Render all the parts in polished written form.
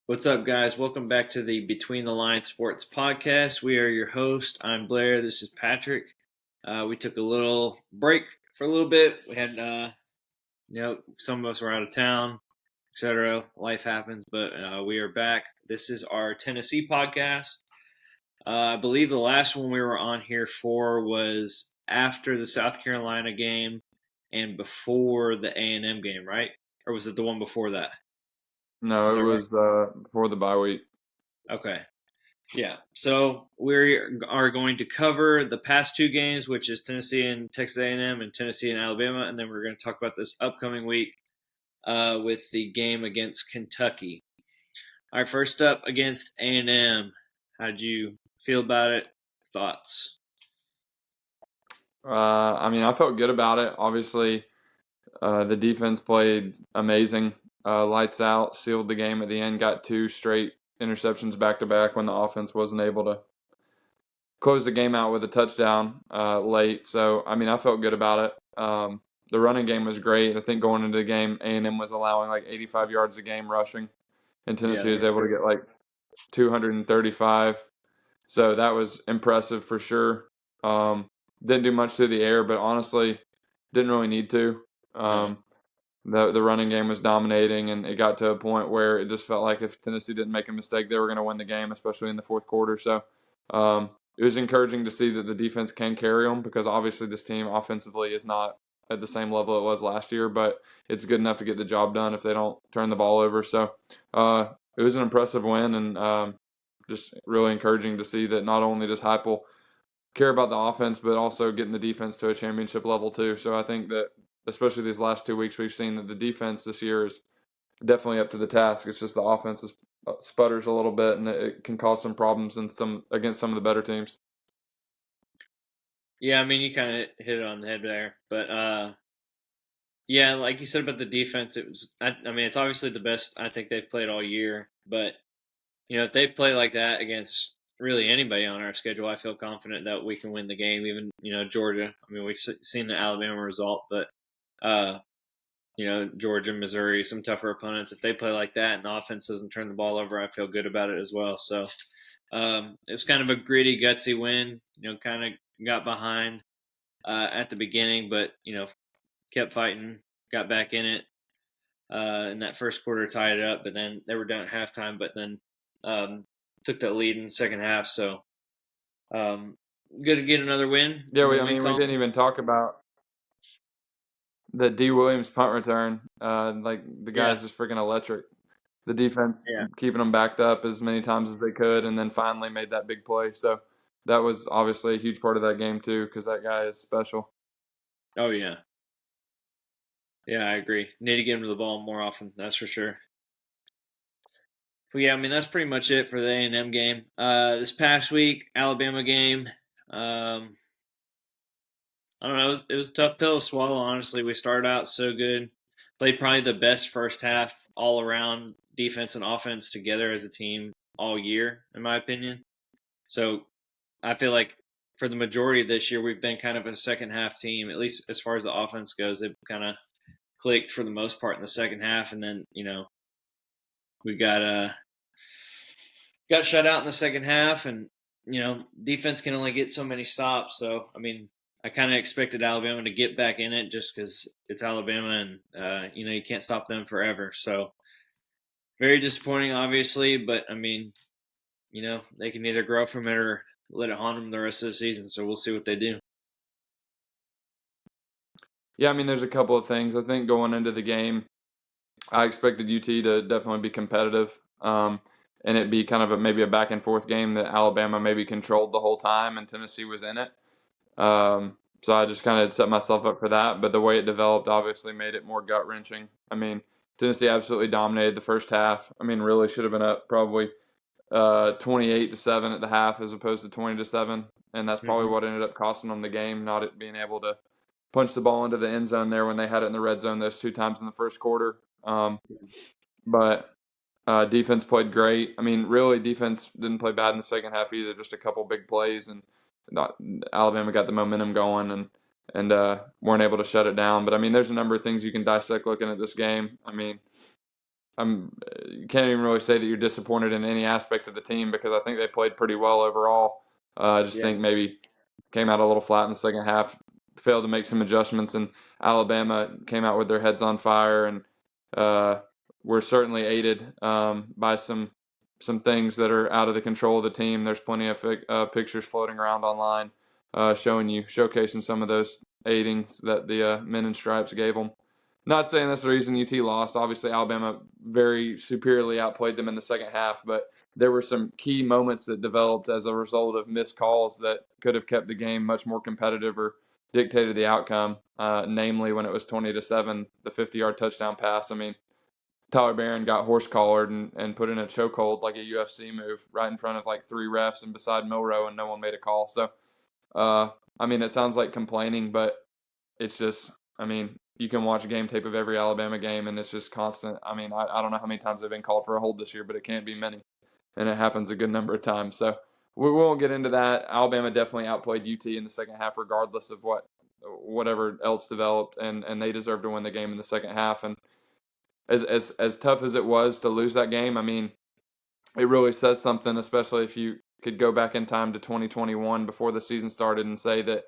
What's up, guys? Welcome back to the Between the Lines Sports Podcast. We are your host. I'm Blair. This is Patrick. We took a little break for a little bit. We had, some of us were out of town, etc. Life happens, but we are back. This is our Tennessee podcast. I believe the last one we were on here for was after the South Carolina game and before the A&M game, right? Or was it the one before that? Is No, it that right? was before the bye week. Okay. Yeah, so we are going to cover the past two games, which is Tennessee and Texas A&M and Tennessee and Alabama, and then we're going to talk about this upcoming week with the game against Kentucky. All right, first up against A&M. How'd you feel about it? Thoughts? I felt good about it. Obviously, the defense played amazing, lights out, sealed the game at the end, got two straight interceptions back to back when the offense wasn't able to close the game out with a touchdown late. So, I felt good about it. The running game was great. I think going into the game, A&M was allowing like 85 yards a game rushing, and Yeah, Tennessee was able to get like 235. So that was impressive for sure. Didn't do much through the air, but honestly, didn't really need to. no. Um, the running game was dominating, and it got to a point where it just felt like if Tennessee didn't make a mistake, they were going to win the game, especially in the fourth quarter. So it was encouraging to see that the defense can carry them because obviously this team offensively is not at the same level it was last year, but it's good enough to get the job done if they don't turn the ball over. So it was an impressive win, and just really encouraging to see that not only does Heupel care about the offense, but also getting the defense to a championship level too. So I think that especially these last 2 weeks, we've seen that the defense this year is definitely up to the task. It's just the offense sputters a little bit, and it can cause some problems against some of the better teams. Yeah, you kind of hit it on the head there, but yeah, like you said about the defense, it was. It's obviously the best I think they've played all year, but if they play like that against really anybody on our schedule, I feel confident that we can win the game. Even Georgia. We've seen the Alabama result, but uh, Georgia, Missouri, some tougher opponents. If they play like that and the offense doesn't turn the ball over, I feel good about it as well. So it was kind of a gritty, gutsy win. Kind of got behind at the beginning, but kept fighting, got back in it. In that first quarter, tied it up, but then they were down at halftime. But then took that lead in the second half. So good to get another win Yeah, in the we, I win mean, we column. didn't even talk about the D. Williams punt return. Like the Yeah, guy's just freaking electric. The defense yeah. keeping them backed up as many times as they could, and then finally made that big play. So that was obviously a huge part of that game too, because that guy is special. Oh yeah, yeah. I agree. Need to get him to the ball more often. That's for sure. But yeah, that's pretty much it for the A&M game. This past week, Alabama game. Um, I don't know. It was a tough pill to swallow. Honestly, we started out so good, played probably the best first half all around defense and offense together as a team all year, in my opinion. So I feel like for the majority of this year, we've been kind of a second half team, at least as far as the offense goes. They've kind of clicked for the most part in the second half, and then we got shut out in the second half, and defense can only get so many stops. So I kind of expected Alabama to get back in it just because it's Alabama, and you can't stop them forever. So very disappointing, obviously, but they can either grow from it or let it haunt them the rest of the season. So we'll see what they do. Yeah, there's a couple of things. I think going into the game, I expected UT to definitely be competitive, and it be kind of maybe a back and forth game that Alabama maybe controlled the whole time and Tennessee was in it. So I just kind of set myself up for that. But the way it developed obviously made it more gut wrenching. Tennessee absolutely dominated the first half. Really should have been up probably 28-7 at the half as opposed to 20-7, and that's probably Mm-hmm. what ended up costing them the game, not being able to punch the ball into the end zone there when they had it in the red zone those two times in the first quarter. But defense played great. Really, defense didn't play bad in the second half either. Just a couple big plays, and Alabama got the momentum going and weren't able to shut it down. But there's a number of things you can dissect looking at this game. you can't even really say that you're disappointed in any aspect of the team because I think they played pretty well overall. I just Yeah. think maybe came out a little flat in the second half, failed to make some adjustments, and Alabama came out with their heads on fire and uh, were certainly aided by some things that are out of the control of the team. There's plenty of pictures floating around online showcasing some of those aidings that the men in stripes gave them. Not saying that's the reason UT lost. Obviously, Alabama very superiorly outplayed them in the second half, but there were some key moments that developed as a result of missed calls that could have kept the game much more competitive or dictated the outcome. Namely, when it was 20-7, the 50-yard touchdown pass. I mean, Tyler Barron got horse collared and put in a chokehold like a UFC move right in front of like three refs and beside Milrow, and no one made a call. So, uh, I mean, it sounds like complaining, but it's just, I mean, you can watch game tape of every Alabama game, and it's just constant. I mean, I don't know how many times they've been called for a hold this year, but it can't be many, and it happens a good number of times. So we won't get into that. Alabama definitely outplayed UT in the second half, regardless of whatever else developed, and they deserve to win the game in the second half. And as tough as it was to lose that game, I mean, it really says something, especially if you could go back in time to 2021 before the season started and say that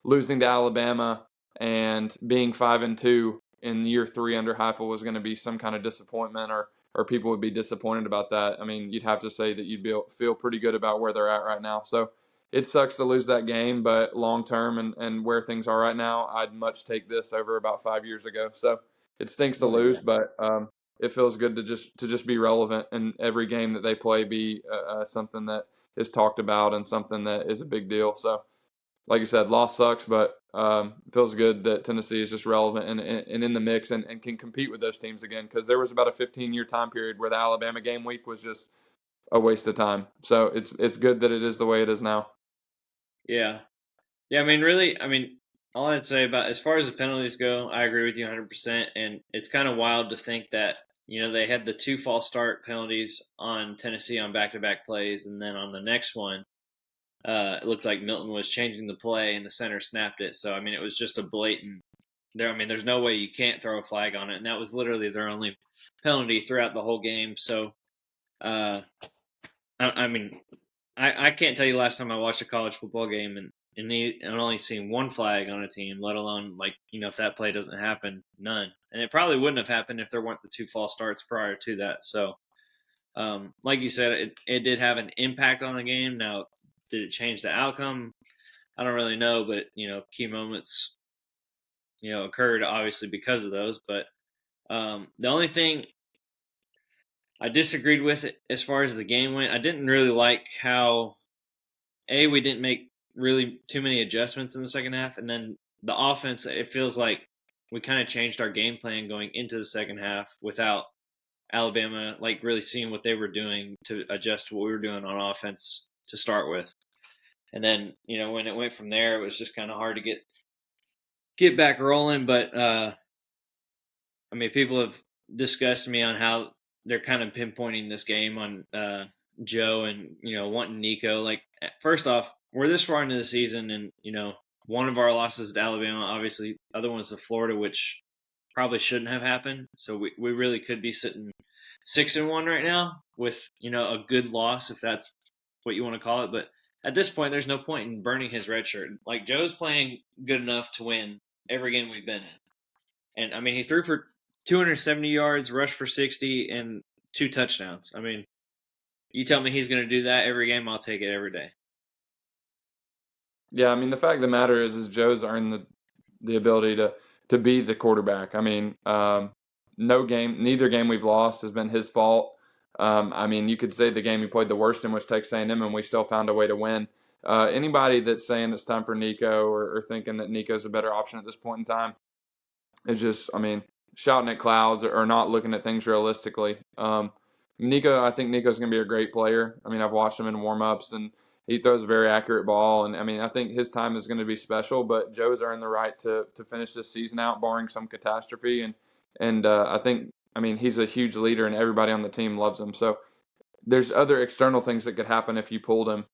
losing to Alabama and being 5-2 in year three under Heupel was going to be some kind of disappointment, or people would be disappointed about that. I mean, you'd have to say that feel pretty good about where they're at right now. So it sucks to lose that game, but long term and where things are right now, I'd much take this over about 5 years ago. So it stinks to Oh lose, yeah. but it feels good to just be relevant and every game that they play be something that is talked about and something that is a big deal. So, like you said, loss sucks, but it feels good that Tennessee is just relevant and in the mix and can compete with those teams again. Because there was about a 15-year time period where the Alabama game week was just a waste of time. So it's good that it is the way it is now. Yeah. Yeah, I mean, really, I mean, all I'd say about as far as the penalties go, I agree with you 100%. And it's kind of wild to think that, they had the two false start penalties on Tennessee on back to back plays. And then on the next one, it looked like Milton was changing the play and the center snapped it. So, I mean, it was just a blatant. I mean, there's no way you can't throw a flag on it. And that was literally their only penalty throughout the whole game. So, uh, I mean, I can't tell you last time I watched a college football game and only seen one flag on a team, let alone like if that play doesn't happen, none. And it probably wouldn't have happened if there weren't the two false starts prior to that. So, like you said, it did have an impact on the game. Now, did it change the outcome? I don't really know, but key moments occurred obviously because of those. But the only thing I disagreed with it as far as the game went, I didn't really like how we didn't make really too many adjustments in the second half, and then the offense. It feels like we kind of changed our game plan going into the second half without Alabama like really seeing what they were doing to adjust to what we were doing on offense to start with. And then when it went from there, it was just kind of hard to get back rolling. But I mean, people have discussed me on how they're kind of pinpointing this game on Joe and wanting Nico. Like, first off, we're this far into the season, and one of our losses to Alabama, obviously, other one's to Florida, which probably shouldn't have happened. So we really could be sitting 6-1 right now with a good loss, if that's what you want to call it. But at this point, there's no point in burning his red shirt. Like, Joe's playing good enough to win every game we've been in. And I mean, he threw for 270 yards, rushed for 60, and two touchdowns. I mean, you tell me he's going to do that every game, I'll take it every day. Yeah, I mean the fact of the matter is Joe's earned the ability to be the quarterback. I mean, neither game we've lost has been his fault. I mean, you could say the game he played the worst in was Texas A&M, and we still found a way to win. Anybody that's saying it's time for Nico or thinking that Nico's a better option at this point in time is just, I mean, shouting at clouds or not looking at things realistically. I think Nico's going to be a great player. I mean, I've watched him in warm-ups, and he throws a very accurate ball. And, I mean, I think his time is going to be special, but Joe's earned the right to finish this season out, barring some catastrophe. And I think, I mean, he's a huge leader, and everybody on the team loves him. So there's other external things that could happen if you pulled him,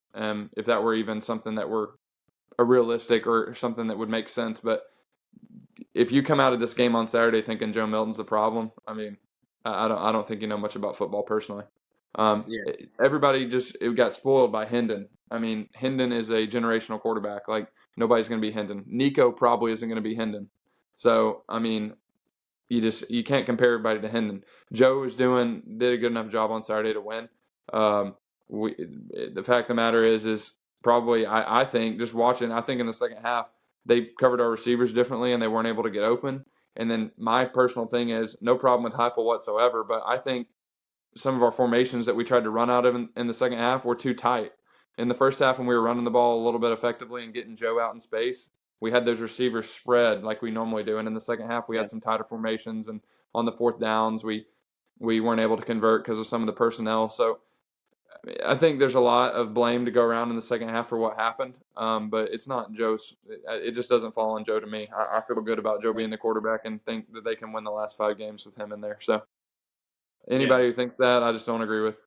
if that were even something that were a realistic or something that would make sense. But if you come out of this game on Saturday thinking Joe Milton's the problem, I mean, I don't think you know much about football personally. Yeah, Everybody just it got spoiled by Hendon. I mean, Hendon is a generational quarterback. Like nobody's going to be Hendon. Nico probably isn't going to be Hendon. So I mean, you can't compare everybody to Hendon. Joe did a good enough job on Saturday to win. Um, we the fact of the matter is probably I think just watching. I think in the second half they covered our receivers differently and they weren't able to get open. And then my personal thing is no problem with Heupel whatsoever, but I think some of our formations that we tried to run out of in the second half were too tight. In the first half, when we were running the ball a little bit effectively and getting Joe out in space, we had those receivers spread like we normally do. And in the second half, we yeah, had some tighter formations, and on the fourth downs, we weren't able to convert because of some of the personnel. So I think there's a lot of blame to go around in the second half for what happened, but it's not Joe's. It just doesn't fall on Joe to me. I feel good about Joe being the quarterback and think that they can win the last 5 games with him in there. So yeah, anybody who thinks that, I just don't agree with.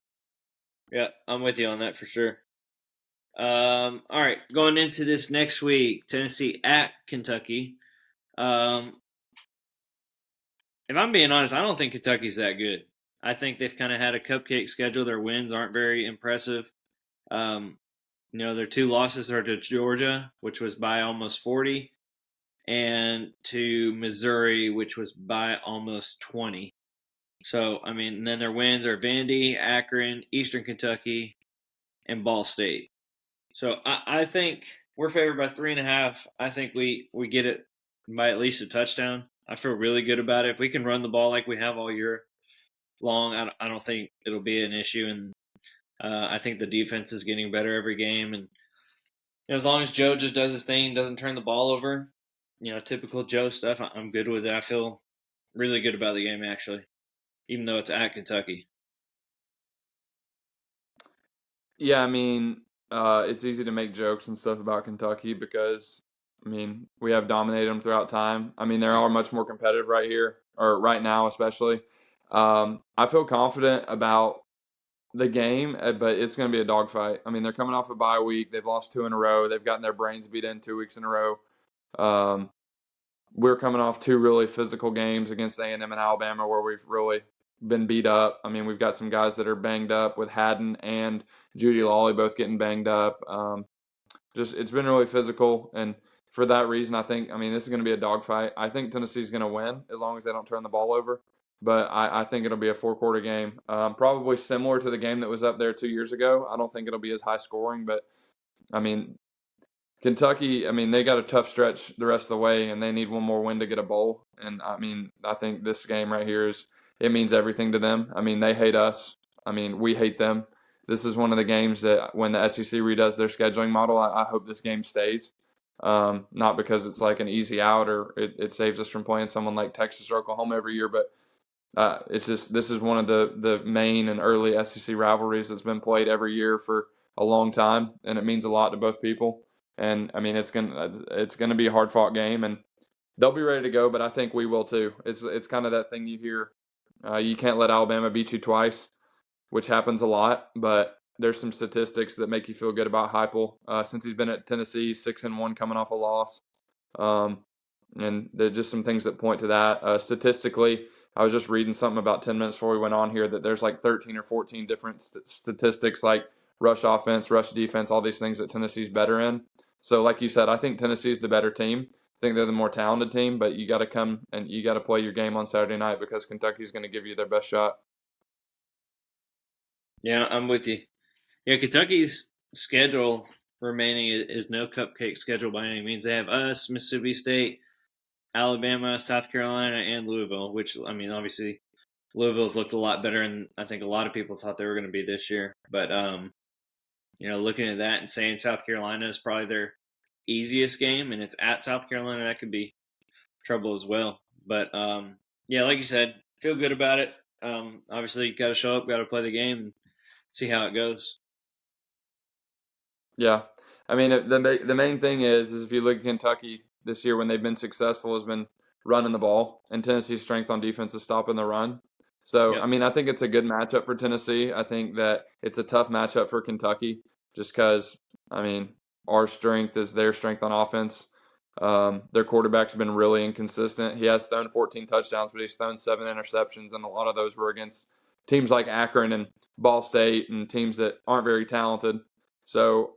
yeah. I'm with you on that for sure. All right, going into this next week, Tennessee at Kentucky. Um, if I'm being honest, I don't think Kentucky's that good. I think they've kind of had a cupcake schedule. Their wins aren't very impressive. Um, their two losses are to Georgia, which was by almost 40, and to Missouri, which was by almost 20. So, I mean, and then their wins are Vandy, Akron, Eastern Kentucky, and Ball State. So I think we're favored by 3.5. I think we get it by at least a touchdown. I feel really good about it. If we can run the ball like we have all year long, I don't think it'll be an issue. And I think the defense is getting better every game. And as long as Joe just does his thing, doesn't turn the ball over, typical Joe stuff, I'm good with it. I feel really good about the game actually, even though it's at Kentucky. Yeah, I mean, it's easy to make jokes and stuff about Kentucky because, I mean, we have dominated them throughout time. I mean, they are much more competitive right here, or right now, especially. I feel confident about the game, but it's going to be a dogfight. I mean, they're coming off a bye week. They've lost 2 in a row. They've gotten their brains beat in 2 weeks in a row. Um, we're coming off 2 really physical games against A&M and Alabama where we've really been beat up. I mean, we've got some guys that are banged up with Haddon and Judy Lawley both getting banged up. Just it's been really physical, and for that reason, I mean, this is going to be a dogfight. I think Tennessee's going to win as long as they don't turn the ball over. But I think it'll be a 4 quarter game, probably similar to the game that was up there 2 years ago. I don't think it'll be as high scoring, but I mean, Kentucky, I mean, they got a tough stretch the rest of the way, and they need one more win to get a bowl. And I mean, I think this game right here it means everything to them. I mean, they hate us. I mean, we hate them. This is one of the games that when the SEC redoes their scheduling model, I hope this game stays. Not because it's like an easy out or it saves us from playing someone like Texas or Oklahoma every year, but it's just this is one of the main and early SEC rivalries that's been played every year for a long time, and it means a lot to both people. And I mean, it's gonna be a hard fought game, and they'll be ready to go. But I think we will too. It's kind of that thing you hear. You can't let Alabama beat you twice, which happens a lot. But there's some statistics that make you feel good about Heupel. Since he's been at Tennessee, 6-1 coming off a loss. Um, and there's just some things that point to that. Statistically, I was just reading something about 10 minutes before we went on here that there's like 13 or 14 different statistics like rush offense, rush defense, all these things that Tennessee's better in. So, like you said, I think Tennessee's the better team. I think they're the more talented team, but you got to come and you got to play your game on Saturday night because Kentucky's going to give you their best shot. Yeah, I'm with you. Yeah, Kentucky's schedule remaining is no cupcake schedule by any means. They have us, Mississippi State, Alabama, South Carolina, and Louisville. Which I mean, obviously, Louisville's looked a lot better, and I think a lot of people thought they were going to be this year. But looking at that and saying South Carolina is probably their easiest game, and it's at South Carolina, that could be trouble as well. But yeah, like you said, feel good about it. Obviously, you got to show up, got to play the game, and see how it goes. Yeah, I mean the main thing is if you look at Kentucky this year when they've been successful has been running the ball, and Tennessee's strength on defense is stopping the run. So I Yep. mean I think it's a good matchup for Tennessee. I think that it's a tough matchup for Kentucky just because I mean our strength is their strength on offense. Their quarterback's been really inconsistent. He has thrown 14 touchdowns, but he's thrown 7 interceptions, and a lot of those were against teams like Akron and Ball State and teams that aren't very talented. So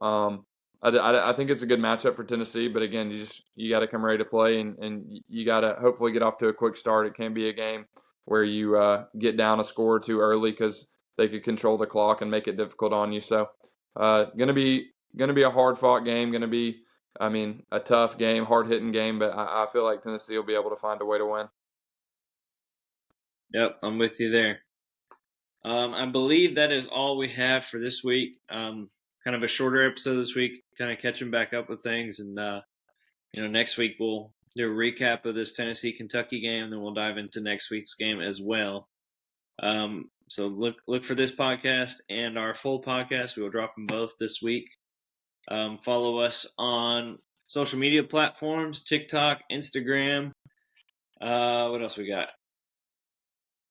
I think it's a good matchup for Tennessee. But again, you got to come ready to play, and you got to hopefully get off to a quick start. It can be a game where you get down a score too early because they could control the clock and make it difficult on you. So gonna be a hard fought game. Gonna be a tough game, hard hitting game, but I feel like Tennessee will be able to find a way to win. Yep, I'm with you there. I believe that is all we have for this week. Kind of a shorter episode this week, kind of catching back up with things, and next week we'll do a recap of this Tennessee Kentucky game, and then we'll dive into next week's game as well. So look for this podcast and our full podcast. We will drop them both this week. Follow us on social media platforms: TikTok, Instagram. What else we got?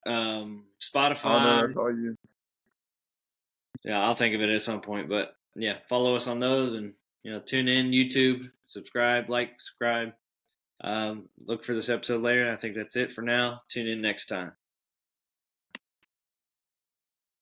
I know Spotify. that's all you. Yeah, I'll think of it at some point. But yeah, follow us on those, and tune in, YouTube, subscribe, subscribe. Look for this episode later. I think that's it for now. Tune in next time.